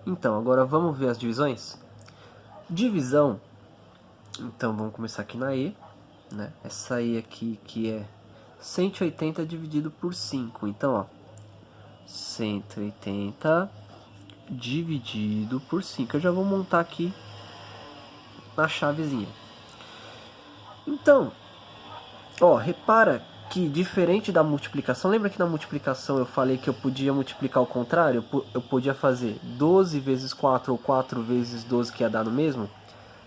Então, agora vamos ver as divisões? Divisão, então vamos começar aqui na E, né? Essa E aqui que é 180 dividido por 5. Então, ó, 180 dividido por 5. Eu já vou montar aqui na chavezinha. Então, ó, repara que diferente da multiplicação, lembra que na multiplicação eu falei que eu podia multiplicar ao contrário? Eu podia fazer 12 vezes 4 ou 4 vezes 12 que ia dar no mesmo?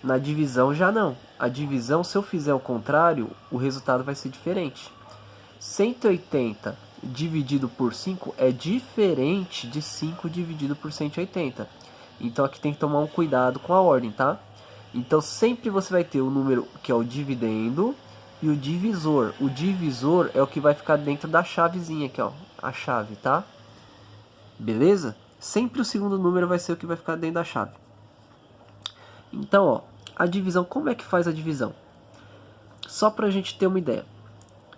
Na divisão já não. A divisão, se eu fizer o contrário, o resultado vai ser diferente. 180 dividido por 5 é diferente de 5 dividido por 180. Então aqui tem que tomar um cuidado com a ordem, tá? Então sempre você vai ter o número que é o dividendo e o divisor. O divisor é o que vai ficar dentro da chavezinha aqui, ó, a chave, tá? Beleza? Sempre o segundo número vai ser o que vai ficar dentro da chave. Então, ó, a divisão, como é que faz a divisão? Só pra gente ter uma ideia.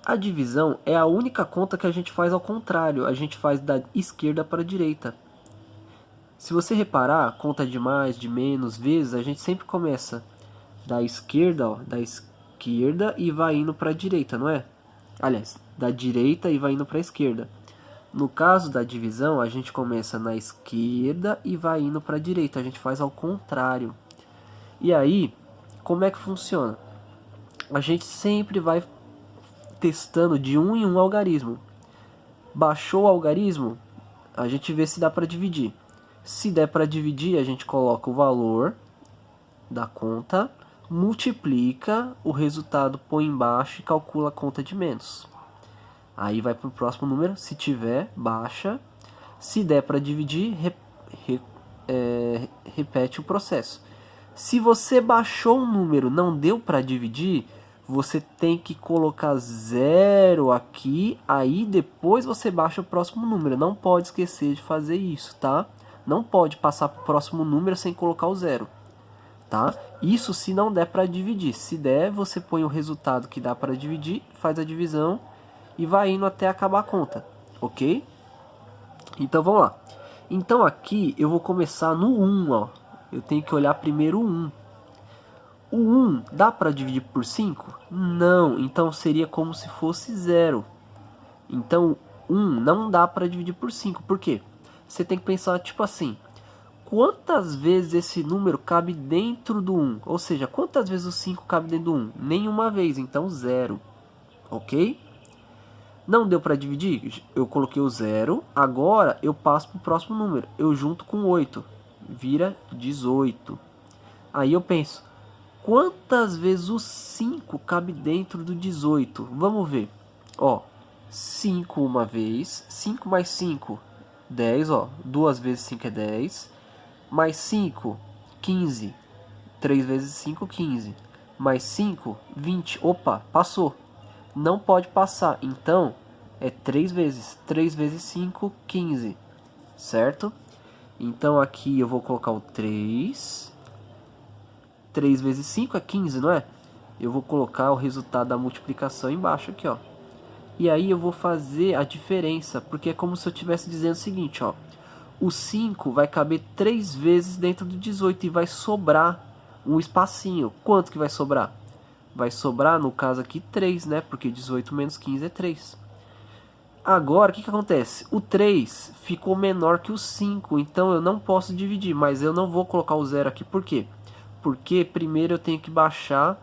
A divisão é a única conta que a gente faz ao contrário. A gente faz da esquerda para a direita. Se você reparar, conta de mais, de menos, vezes, a gente sempre começa da esquerda, ó, da esquerda e vai indo para a direita, não é? Aliás, da direita e vai indo para a esquerda. No caso da divisão, a gente começa na esquerda e vai indo para a direita. A gente faz ao contrário. E aí, como é que funciona? A gente sempre vai testando de um em um algarismo. Baixou o algarismo, a gente vê se dá para dividir. Se der para dividir, a gente coloca o valor da conta, multiplica, o resultado põe embaixo e calcula a conta de menos. Aí vai para o próximo número, se tiver, baixa. Se der para dividir, repete o processo. Se você baixou um número, não deu para dividir, você tem que colocar 0 aqui, aí depois você baixa o próximo número. Não pode esquecer de fazer isso, tá? Não pode passar para o próximo número sem colocar o 0, tá? Isso se não der para dividir. Se der, você põe o resultado que dá para dividir, faz a divisão e vai indo até acabar a conta, ok? Então vamos lá. Então aqui eu vou começar no 1, ó. Eu tenho que olhar primeiro o 1. O 1 dá para dividir por 5? Não, então seria como se fosse 0. Então 1 não dá para dividir por 5. Por quê? Você tem que pensar tipo assim: quantas vezes esse número cabe dentro do 1? Ou seja, quantas vezes o 5 cabe dentro do 1? Nenhuma vez, então 0. Ok? Não deu para dividir? Eu coloquei o 0. Agora eu passo para o próximo número. Eu junto com 8. Vira 18. Aí eu penso: quantas vezes o 5 cabe dentro do 18? Vamos ver. Ó, 5 uma vez. 5 mais 5, 10. Ó, 2 vezes 5 é 10. Mais 5, 15. 3 vezes 5, 15. Mais 5, 20. Opa, passou. Não pode passar. Então, é 3 vezes. 3 vezes 5, 15. Certo? Então, aqui eu vou colocar o 3. 3 vezes 5 é 15, não é? Eu vou colocar o resultado da multiplicação embaixo aqui, ó. E aí eu vou fazer a diferença, porque é como se eu estivesse dizendo o seguinte, ó. O 5 vai caber 3 vezes dentro do 18 e vai sobrar um espacinho. Quanto que vai sobrar? Vai sobrar, no caso aqui, 3, né? Porque 18 menos 15 é 3. Agora, o que acontece? O 3 ficou menor que o 5, então eu não posso dividir, mas eu não vou colocar o 0 aqui, por quê? Porque primeiro eu tenho que baixar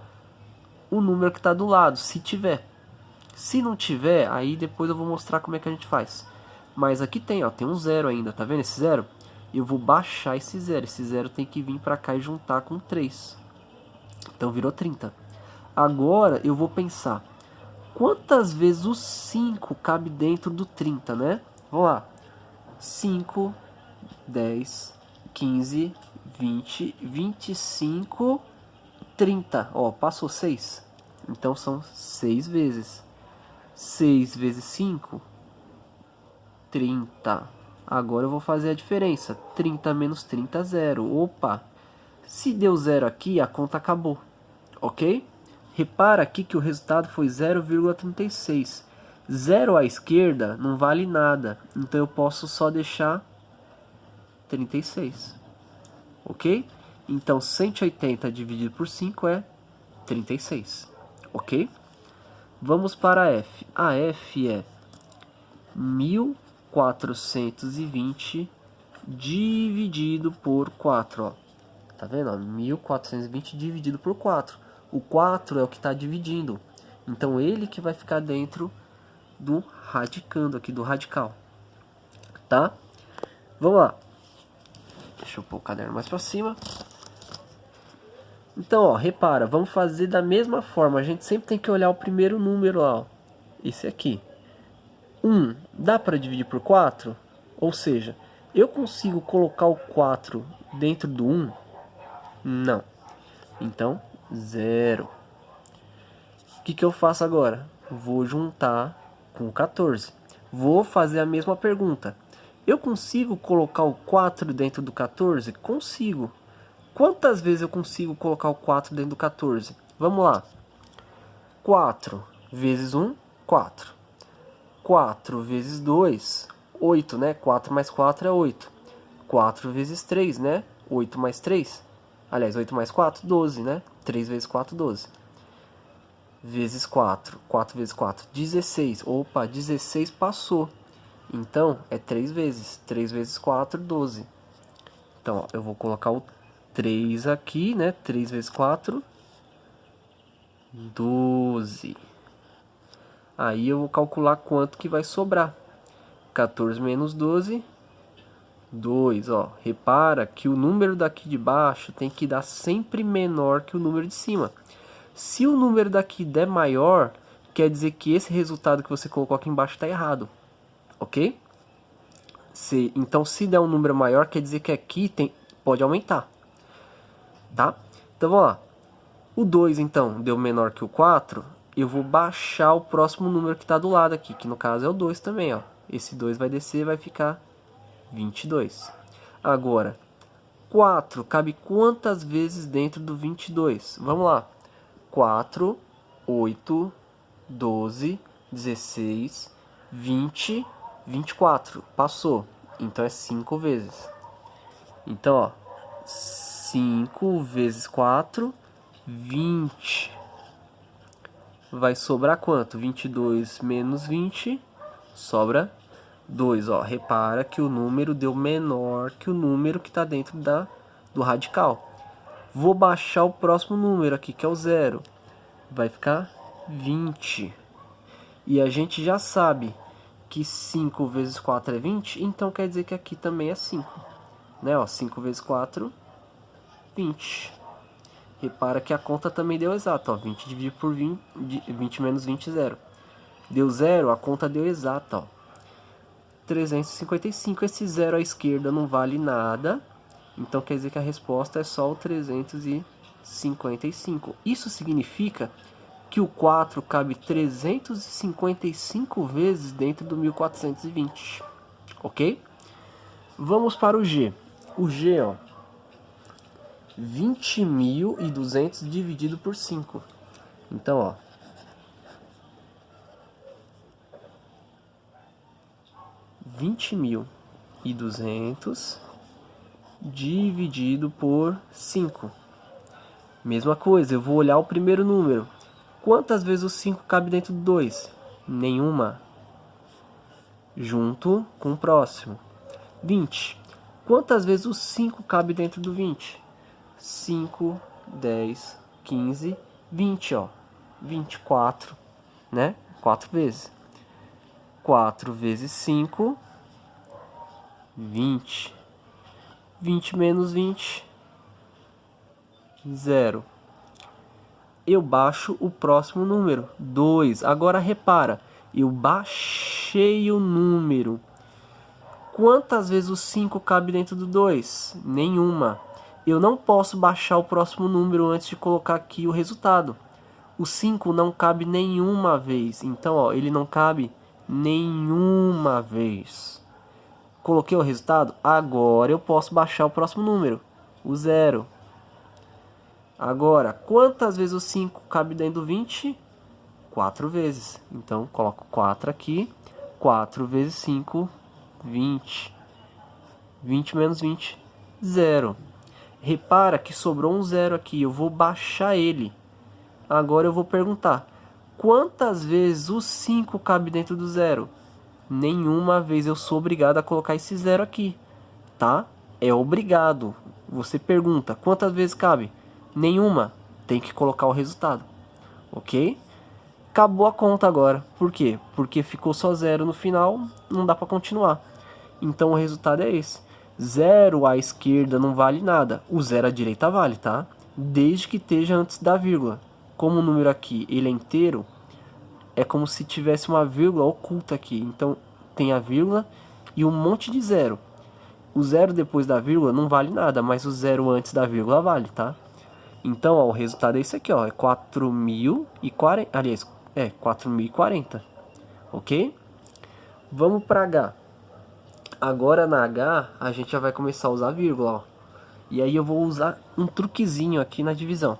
o número que está do lado, se tiver. Se não tiver, aí depois eu vou mostrar como é que a gente faz. Mas aqui tem, ó, tem um 0 ainda, tá vendo esse 0? Eu vou baixar esse 0, esse 0 tem que vir para cá e juntar com 3. Então virou 30. Agora eu vou pensar: quantas vezes o 5 cabe dentro do 30, né? Vamos lá. 5, 10, 15, 20, 25, 30. Ó, passou 6. Então são 6 vezes. 6 vezes 5, 30. Agora eu vou fazer a diferença. 30 menos 30, 0. Opa! Se deu 0 aqui, a conta acabou. Ok? Repara aqui que o resultado foi 0,36. 0 à esquerda não vale nada. Então eu posso só deixar 36. ok? Então 180 dividido por 5 é 36, ok? Vamos para a F. A F é 1420 dividido por 4, ó. Tá vendo? Ó? 1420 dividido por 4. O 4 é o que está dividindo. Então ele que vai ficar dentro do radicando aqui, do radical. Tá? Vamos lá. Deixa eu pôr o caderno mais para cima. Então, ó, repara, vamos fazer da mesma forma. A gente sempre tem que olhar o primeiro número lá, ó. Esse aqui. 1 dá para dividir por 4? Ou seja, eu consigo colocar o 4 dentro do 1? Não. Então, 0. O que eu faço agora? Vou juntar com o 14. Vou fazer a mesma pergunta. Eu consigo colocar o 4 dentro do 14? Consigo. Quantas vezes eu consigo colocar o 4 dentro do 14? Vamos lá. 4 vezes 1, 4. 4 vezes 2, 8, né? 4 mais 4 é 8. 4 vezes 3, né? 8 mais 3. Aliás, 8 mais 4, 12, né? 3 vezes 4, 12. Vezes 4. 4 vezes 4, 16. Opa, 16 passou. Então, é 3 vezes. 3 vezes 4, 12. Então, ó, eu vou colocar o 3 aqui, né? 3 vezes 4, 12. Aí eu vou calcular quanto que vai sobrar. 14 menos 12, 2. Ó. Repara que o número daqui de baixo tem que dar sempre menor que o número de cima. Se o número daqui der maior, quer dizer que esse resultado que você colocou aqui embaixo está errado. Ok? Então, se der um número maior, quer dizer que aqui pode aumentar. Tá? Então, vamos lá. O 2, então, deu menor que o 4. Eu vou baixar o próximo número que está do lado aqui, que no caso é o 2 também, ó. Esse 2 vai descer, vai ficar 22. Agora, 4 cabe quantas vezes dentro do 22? Vamos lá. 4, 8, 12, 16, 20, 24. Passou. Então é 5 vezes. Então, ó, 5 vezes 4, 20. Vai sobrar quanto? 22 menos 20, sobra 2. Ó. Repara que o número deu menor que o número que está dentro do radical. Vou baixar o próximo número aqui, que é o 0. Vai ficar 20. E a gente já sabe que 5 vezes 4 é 20, então quer dizer que aqui também é 5. Né? Ó, 5 vezes 4, 20. Repara que a conta também deu exato, ó, 20 dividido por 20, 20 menos 20, 0. Deu 0, a conta deu exata, ó. 355, esse 0 à esquerda não vale nada, então quer dizer que a resposta é só o 355. Isso significa que o 4 cabe 355 vezes dentro do 1420, ok? Vamos para o G. O G, ó. 20.200 dividido por 5. Então, ó. 20.200 dividido por 5. Mesma coisa, eu vou olhar o primeiro número. Quantas vezes o 5 cabe dentro do 2? Nenhuma. Junto com o próximo. 20. Quantas vezes o 5 cabe dentro do 20? 5, 10, 15, 20, ó. 24, né? 4 vezes. 4 vezes 5, 20. 20 menos 20, 0. Eu baixo o próximo número, 2. Agora repara, eu baixei o número. Quantas vezes o 5 cabe dentro do 2? Nenhuma. Eu não posso baixar o próximo número antes de colocar aqui o resultado. O 5 não cabe nenhuma vez. Então, ó, ele não cabe nenhuma vez. Coloquei o resultado? Agora eu posso baixar o próximo número, o 0. Agora, quantas vezes o 5 cabe dentro do 20? 4 vezes. Então, coloco 4 aqui. 4 vezes 5, 20. 20 menos 20, 0. Repara que sobrou um zero aqui, eu vou baixar ele. Agora eu vou perguntar, quantas vezes o 5 cabe dentro do zero? Nenhuma vez eu sou obrigado a colocar esse zero aqui, tá? É obrigado. Você pergunta, quantas vezes cabe? Nenhuma. Tem que colocar o resultado, ok? Acabou a conta agora. Por quê? Porque ficou só zero no final, não dá para continuar. Então o resultado é esse. 0 à esquerda não vale nada. O 0 à direita vale, tá? Desde que esteja antes da vírgula. Como o número aqui ele é inteiro, é como se tivesse uma vírgula oculta aqui. Então tem a vírgula e um monte de zero. O 0 depois da vírgula não vale nada, mas o 0 antes da vírgula vale, tá? Então ó, o resultado é esse aqui, ó, é 4.040, aliás, 4.040, ok? Vamos para H. Agora na H a gente já vai começar a usar vírgula, ó. E aí eu vou usar um truquezinho aqui na divisão.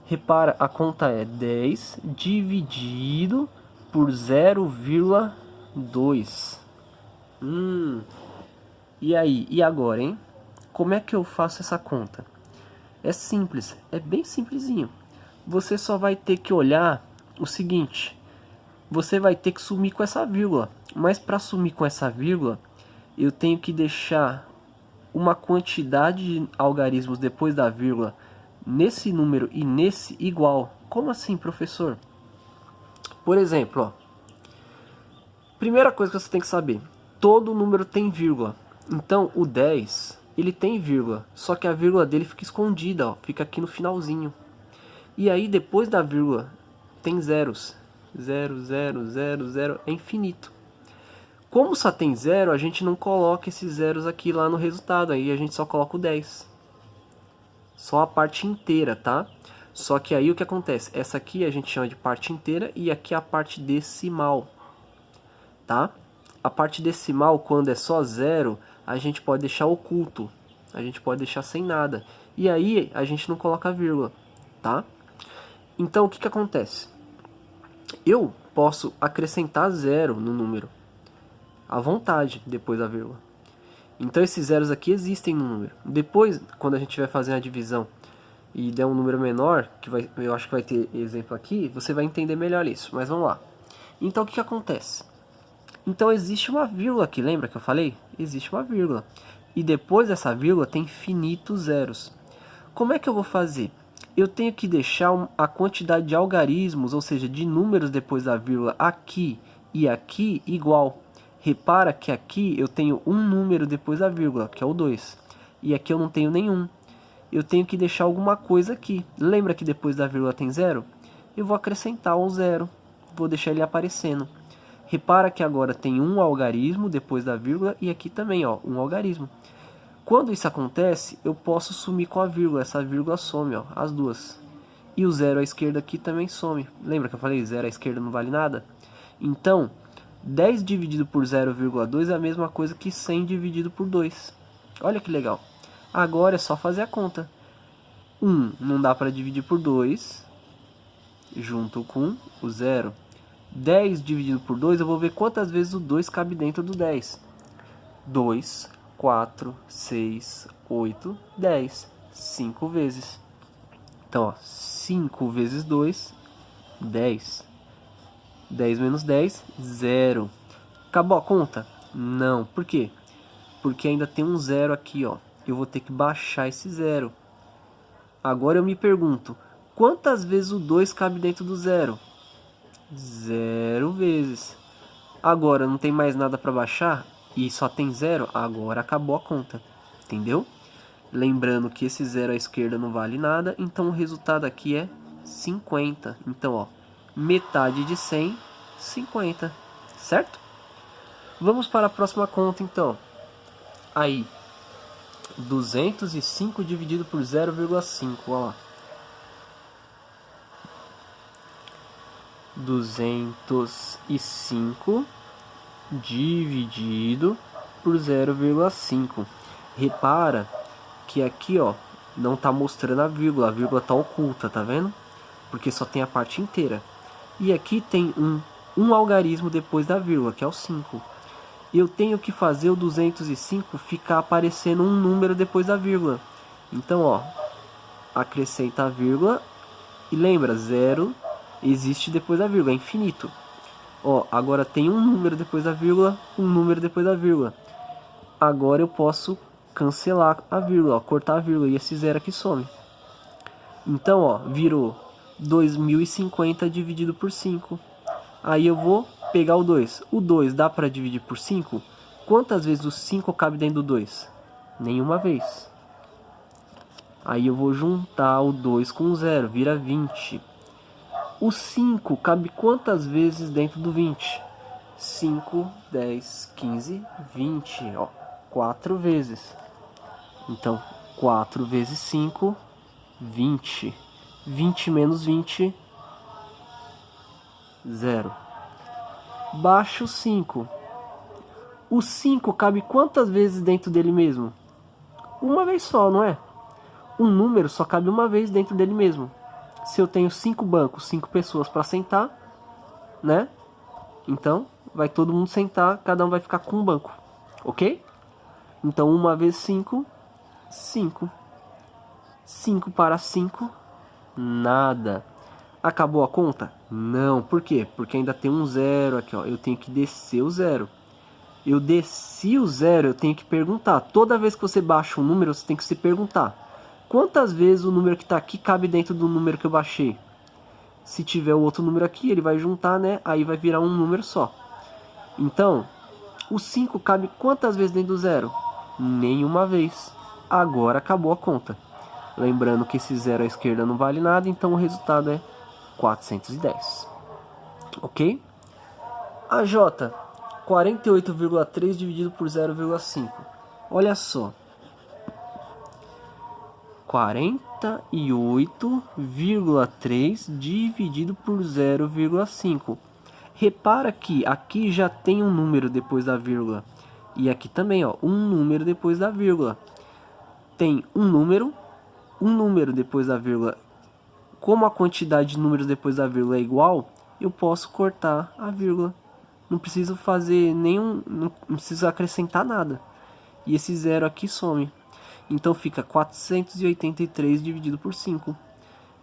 Repara, a conta é 10 dividido por 0,2. E aí, e agora, hein? Como é que eu faço essa conta? É simples, é bem simplesinho. Você só vai ter que olhar o seguinte. Você vai ter que sumir com essa vírgula. Mas para sumir com essa vírgula, eu tenho que deixar uma quantidade de algarismos depois da vírgula nesse número e nesse igual. Como assim, professor? Por exemplo, ó, primeira coisa que você tem que saber, todo número tem vírgula. Então o 10, ele tem vírgula, só que a vírgula dele fica escondida, ó, fica aqui no finalzinho. E aí depois da vírgula tem zeros. 0, 0, 0, 0, é infinito. Como só tem zero, a gente não coloca esses zeros aqui lá no resultado, aí a gente só coloca o 10. Só a parte inteira, tá? Só que aí o que acontece? Essa aqui a gente chama de parte inteira e aqui é a parte decimal, tá? A parte decimal, quando é só zero, a gente pode deixar oculto. A gente pode deixar sem nada. E aí a gente não coloca vírgula, tá? Então o que que acontece? Eu posso acrescentar zero no número à vontade depois da vírgula. Então esses zeros aqui existem no número. Depois, quando a gente vai fazer a divisão e der um número menor, que eu acho que vai ter exemplo aqui, você vai entender melhor isso. Mas vamos lá. Então o que que acontece? Então existe uma vírgula aqui, lembra que eu falei? Existe uma vírgula. E depois dessa vírgula tem infinitos zeros. Como é que eu vou fazer? Eu tenho que deixar a quantidade de algarismos, ou seja, de números depois da vírgula aqui e aqui igual. Repara que aqui eu tenho um número depois da vírgula, que é o 2. E aqui eu não tenho nenhum. Eu tenho que deixar alguma coisa aqui. Lembra que depois da vírgula tem zero? Eu vou acrescentar um zero. Vou deixar ele aparecendo. Repara que agora tem um algarismo depois da vírgula e aqui também, ó, um algarismo. Quando isso acontece, eu posso sumir com a vírgula. Essa vírgula some, ó, as duas. E o zero à esquerda aqui também some. Lembra que eu falei zero à esquerda não vale nada? Então 10 dividido por 0,2 é a mesma coisa que 100 dividido por 2. Olha que legal. Agora é só fazer a conta. 1 não dá para dividir por 2, junto com o 0. 10 dividido por 2, eu vou ver quantas vezes o 2 cabe dentro do 10. 2, 4, 6, 8, 10. 5 vezes. Então, ó, 5 vezes 2, 10. 10 menos 10, 0. Acabou a conta? Não. Por quê? Porque ainda tem um zero aqui, ó. Eu vou ter que baixar esse zero. Agora eu me pergunto, quantas vezes o 2 cabe dentro do zero? 0 vezes. Agora não tem mais nada para baixar e só tem zero? Agora acabou a conta. Entendeu? Lembrando que esse zero à esquerda não vale nada, então o resultado aqui é 50. Então, ó, metade de 100, 50, certo? Vamos para a próxima conta, então. Aí, 205 dividido por 0,5, ó lá. 205 dividido por 0,5. Repara que aqui, ó, não está mostrando a vírgula está oculta, tá vendo? Porque só tem a parte inteira. E aqui tem um algarismo depois da vírgula, que é o 5. Eu tenho que fazer o 205 ficar aparecendo um número depois da vírgula. Então, ó, acrescenta a vírgula e lembra, 0 existe depois da vírgula, é infinito. Ó, agora tem um número depois da vírgula, um número depois da vírgula. Agora eu posso cancelar a vírgula, ó, cortar a vírgula e esse 0 aqui some. Então, ó, virou 2050 dividido por 5. Aí eu vou pegar o 2. O 2 dá para dividir por 5? Quantas vezes o 5 cabe dentro do 2? Nenhuma vez. Aí eu vou juntar o 2 com o 0, vira 20. O 5 cabe quantas vezes dentro do 20? 5, 10, 15, 20. Ó, 4 vezes. Então, 4 vezes 5, 20. 20 menos 20, 0. Baixa o 5. O 5 cabe quantas vezes dentro dele mesmo? Uma vez só, não é? Um número só cabe uma vez dentro dele mesmo. Se eu tenho 5 bancos, 5 pessoas para sentar, né? Então, vai todo mundo sentar, cada um vai ficar com um banco, ok? Então, 1 vezes 5, 5. 5 para 5, nada. Acabou a conta? Não. Por quê? Porque ainda tem um 0 aqui, ó. Eu tenho que descer o 0. Eu desci o 0, eu tenho que perguntar. Toda vez que você baixa um número, você tem que se perguntar: quantas vezes o número que está aqui cabe dentro do número que eu baixei? Se tiver o outro número aqui, ele vai juntar, né? Aí vai virar um número só. Então, o 5 cabe quantas vezes dentro do 0? Nenhuma vez. Agora acabou a conta. Lembrando que esse 0 à esquerda não vale nada, então o resultado é 410. Ok? A J, 48,3 dividido por 0,5. Olha só. 48,3 dividido por 0,5. Repara que aqui já tem um número depois da vírgula. E aqui também, ó, um número depois da vírgula. Tem um número depois da vírgula. Como a quantidade de números depois da vírgula é igual, eu posso cortar a vírgula. Não preciso fazer não preciso acrescentar nada. E esse 0 aqui some. Então fica 483 dividido por 5.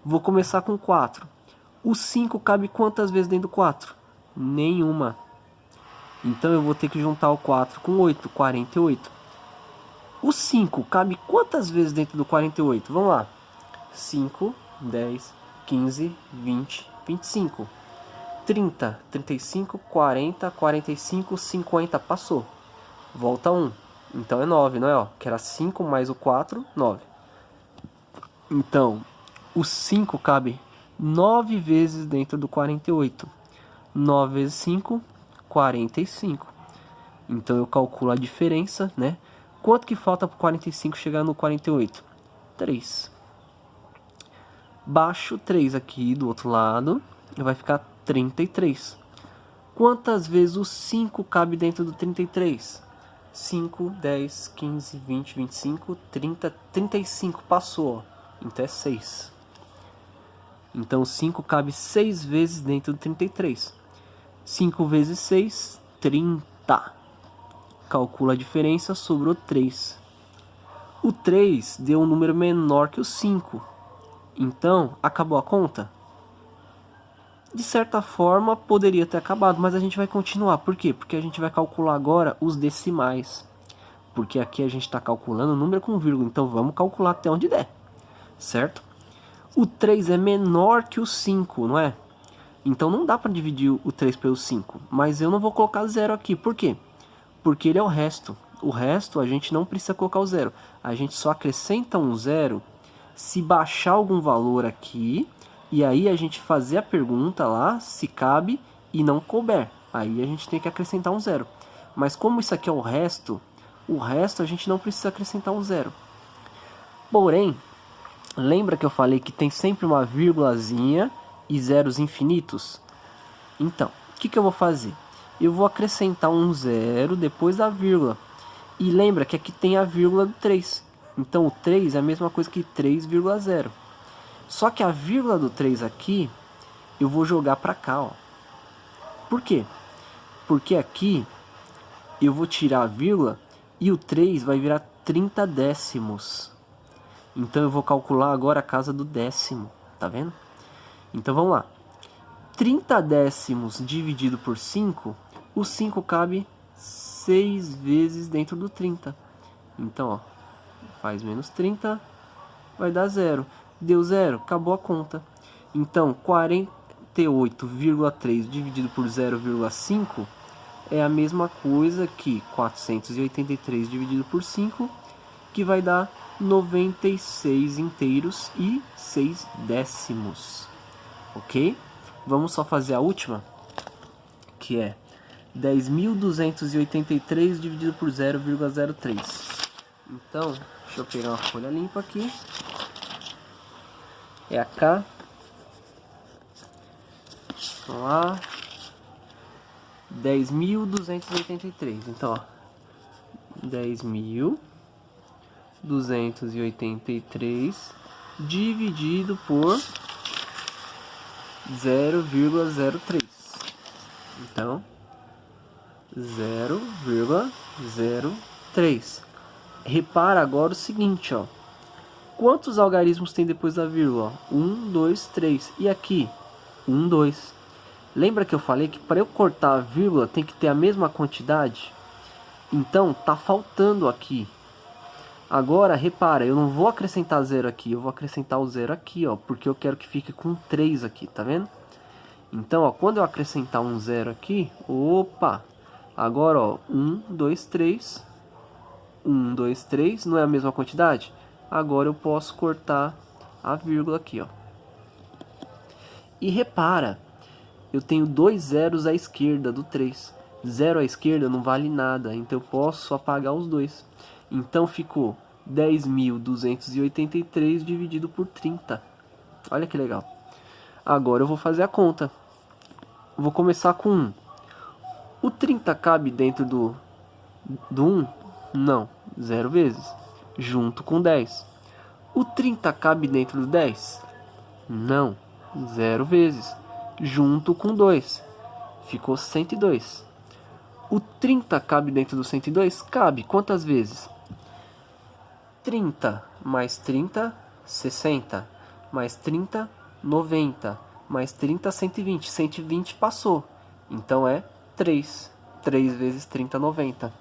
Vou começar com 4. O 5 cabe quantas vezes dentro do 4? Nenhuma. Então eu vou ter que juntar o 4 com 8, 48. O 5 cabe quantas vezes dentro do 48? Vamos lá. 5, 10, 15, 20, 25. 30, 35, 40, 45, 50. Passou. Volta 1. Então é 9, não é? Ó, que era 5 mais o 4, 9. Então, o 5 cabe 9 vezes dentro do 48. 9 vezes 5, 45. Então eu calculo a diferença, né? Quanto que falta para o 45 chegar no 48? 3. Baixo 3 aqui do outro lado, vai ficar 33. Quantas vezes o 5 cabe dentro do 33? 5, 10, 15, 20, 25, 30, 35. Passou. Então é 6. Então 5 cabe 6 vezes dentro do 33. 5 vezes 6, 30. Calcula a diferença, sobrou 3. O 3 deu um número menor que o 5. Então, acabou a conta? De certa forma, poderia ter acabado, mas a gente vai continuar. Por quê? Porque a gente vai calcular agora os decimais. Porque aqui a gente está calculando o número com vírgula, então vamos calcular até onde der. Certo? O 3 é menor que o 5, não é? Então não dá para dividir o 3 pelo 5. Mas eu não vou colocar 0 aqui. Por quê? Porque ele é o resto. O resto a gente não precisa colocar o 0. A gente só acrescenta um 0 se baixar algum valor aqui. E aí a gente fazer a pergunta lá se cabe e não couber. Aí a gente tem que acrescentar um 0. Mas como isso aqui é o resto a gente não precisa acrescentar um 0. Porém, lembra que eu falei que tem sempre uma vírgulazinha e zeros infinitos? Então, o que eu vou fazer? Eu vou acrescentar um 0 depois da vírgula. E lembra que aqui tem a vírgula do 3. Então o 3 é a mesma coisa que 3,0. Só que a vírgula do 3 aqui, eu vou jogar para cá, ó. Por quê? Porque aqui eu vou tirar a vírgula e o 3 vai virar 30 décimos. Então eu vou calcular agora a casa do décimo, tá vendo? Então vamos lá. 30 décimos dividido por 5, o 5 cabe 6 vezes dentro do 30. Então, ó, faz menos 30, vai dar 0. Deu 0, acabou a conta. Então, 48,3 dividido por 0,5 é a mesma coisa que 483 dividido por 5, que vai dar 96 inteiros e 6 décimos. Ok? Vamos só fazer a última, que é 10.283 dividido por 0,03. Então, deixa eu pegar uma folha limpa aqui. É a K. Vamos lá. 10.283. Então, ó, 10.283 dividido por 0,03. Então, 0,03. Repara agora o seguinte, ó. Quantos algarismos tem depois da vírgula? 1, 2, 3. E aqui? 1, 2. Lembra que eu falei que para eu cortar a vírgula tem que ter a mesma quantidade? Então, tá faltando aqui. Agora, repara, eu não vou acrescentar 0 aqui, eu vou acrescentar o 0 aqui, ó, porque eu quero que fique com 3 aqui, tá vendo? Então, ó, quando eu acrescentar um 0 aqui, opa, agora, ó, 1, 2, 3, 1, 2, 3, não é a mesma quantidade? Agora eu posso cortar a vírgula aqui, ó. E repara, eu tenho 2 zeros à esquerda do 3. 0 à esquerda não vale nada, então eu posso apagar os dois. Então ficou 10.283 dividido por 30. Olha que legal. Agora eu vou fazer a conta. Vou começar com 1. O 30 cabe dentro do 1? Não, 0 vezes. Junto com 10. O 30 cabe dentro do 10? Não, 0 vezes. Junto com 2. Ficou 102. O 30 cabe dentro do 102? Cabe. Quantas vezes? 30 mais 30, 60. Mais 30, 90. Mais 30, 120. 120 passou. Então é 3. 3 vezes 30, 90.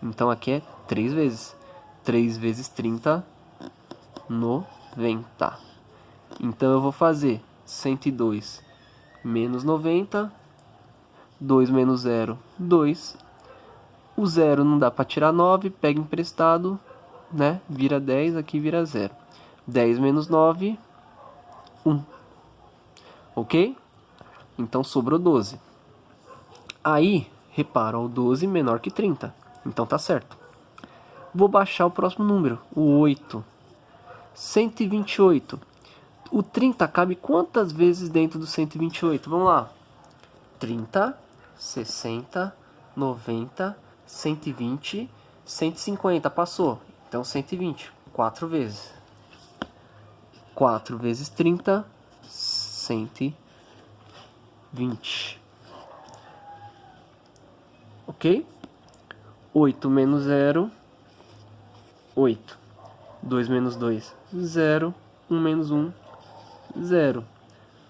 Então aqui é 3 vezes. 3 vezes 30, 90. Então eu vou fazer 102 menos 90. 2 menos 0, 2. O 0 não dá para tirar 9, pega emprestado, né? Vira 10, aqui vira 0. 10 menos 9, 1. Ok? Então sobrou 12. Aí, repara, o 12 menor que 30. Então tá certo. Vou baixar o próximo número, o 8. 128. O 30 cabe quantas vezes dentro do 128? Vamos lá. 30, 60, 90, 120, 150. Passou. Então 120. 4 vezes. 4 vezes 30, 120. Ok? 8 menos 0, 8. 2 menos 2, 0. 1 menos 1, 0.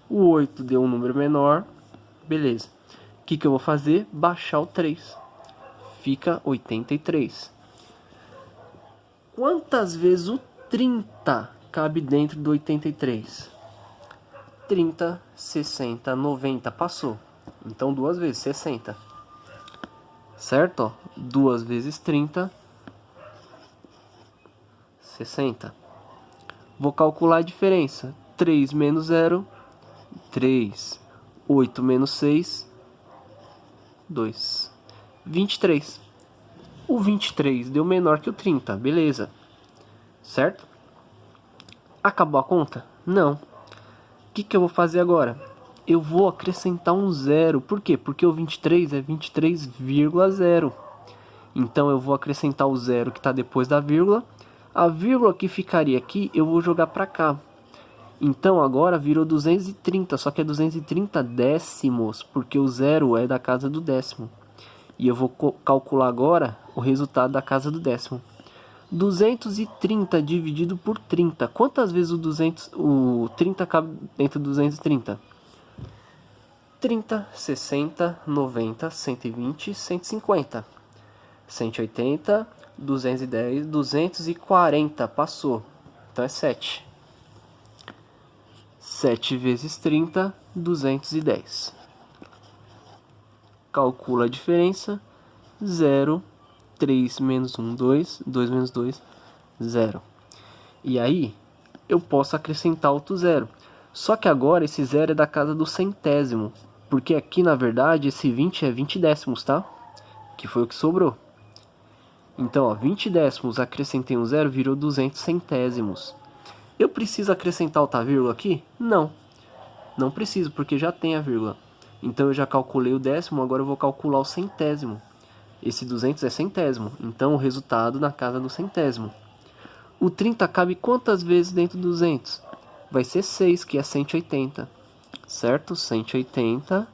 O 8 deu um número menor. Beleza. O que eu vou fazer? Baixar o 3. Fica 83. Quantas vezes o 30 cabe dentro do 83? 30, 60, 90. Passou. Então 2 vezes 60. Certo? Ó, 2 vezes 30, 60. Vou calcular a diferença. 3 menos 0, 3. 8 menos 6, 2. 23. O 23 deu menor que o 30, beleza. Certo? Acabou a conta? Não. O que eu vou fazer agora? Eu vou acrescentar um 0. Por quê? Porque o 23 é 23,0. Então eu vou acrescentar o 0 que está depois da vírgula. A vírgula que ficaria aqui eu vou jogar para cá. Então agora virou 230, só que é 230 décimos, porque o 0 é da casa do décimo. E eu vou calcular agora o resultado da casa do décimo. 230 dividido por 30. Quantas vezes o 30 cabe dentro do 230? 30, 60, 90, 120, 150. 180, 210, 240. Passou. Então é 7. 7 vezes 30, 210. Calcula a diferença. 0, 3 menos 1, 2. 2 menos 2, 0. E aí, eu posso acrescentar outro zero. Só que agora esse zero é da casa do centésimo. Porque aqui, na verdade, esse 20 é 20 décimos, tá? Que foi o que sobrou. Então, ó, 20 décimos, acrescentei um zero, virou 200 centésimos. Eu preciso acrescentar outra vírgula aqui? Não. Não preciso, porque já tem a vírgula. Então, eu já calculei o décimo, agora eu vou calcular o centésimo. Esse 200 é centésimo, então o resultado na casa do centésimo. O 30 cabe quantas vezes dentro do 200? Vai ser 6, que é 180. Certo? 180.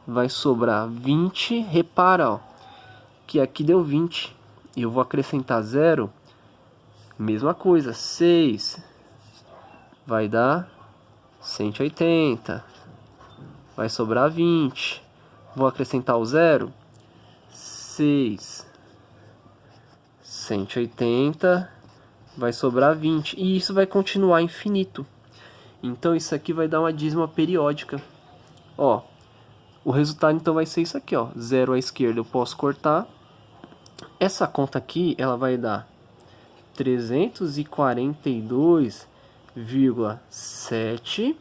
Vai sobrar 20. Repara, ó, que aqui deu 20. E eu vou acrescentar 0. Mesma coisa, 6. Vai dar 180. Vai sobrar 20. Vou acrescentar o 0. 6. 180. Vai sobrar 20. E isso vai continuar infinito. Então isso aqui vai dar uma dízima periódica. Ó, o resultado então vai ser isso aqui, ó. 0 à esquerda eu posso cortar. Essa conta aqui, ela vai dar 342,7.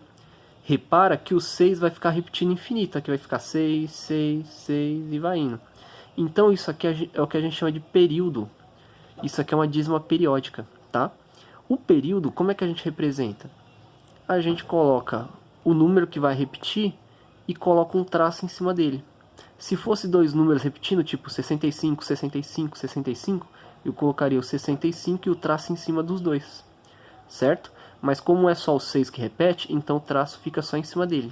Repara que o 6 vai ficar repetindo infinito. Aqui vai ficar 6, 6, 6 e vai indo. Então isso aqui é o que a gente chama de período. Isso aqui é uma dízima periódica, tá? O período, como é que a gente representa? A gente coloca o número que vai repetir e coloca um traço em cima dele. Se fosse dois números repetindo, tipo 65, 65, 65, eu colocaria o 65 e o traço em cima dos dois, certo? Mas como é só o 6 que repete, então o traço fica só em cima dele,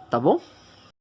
tá bom?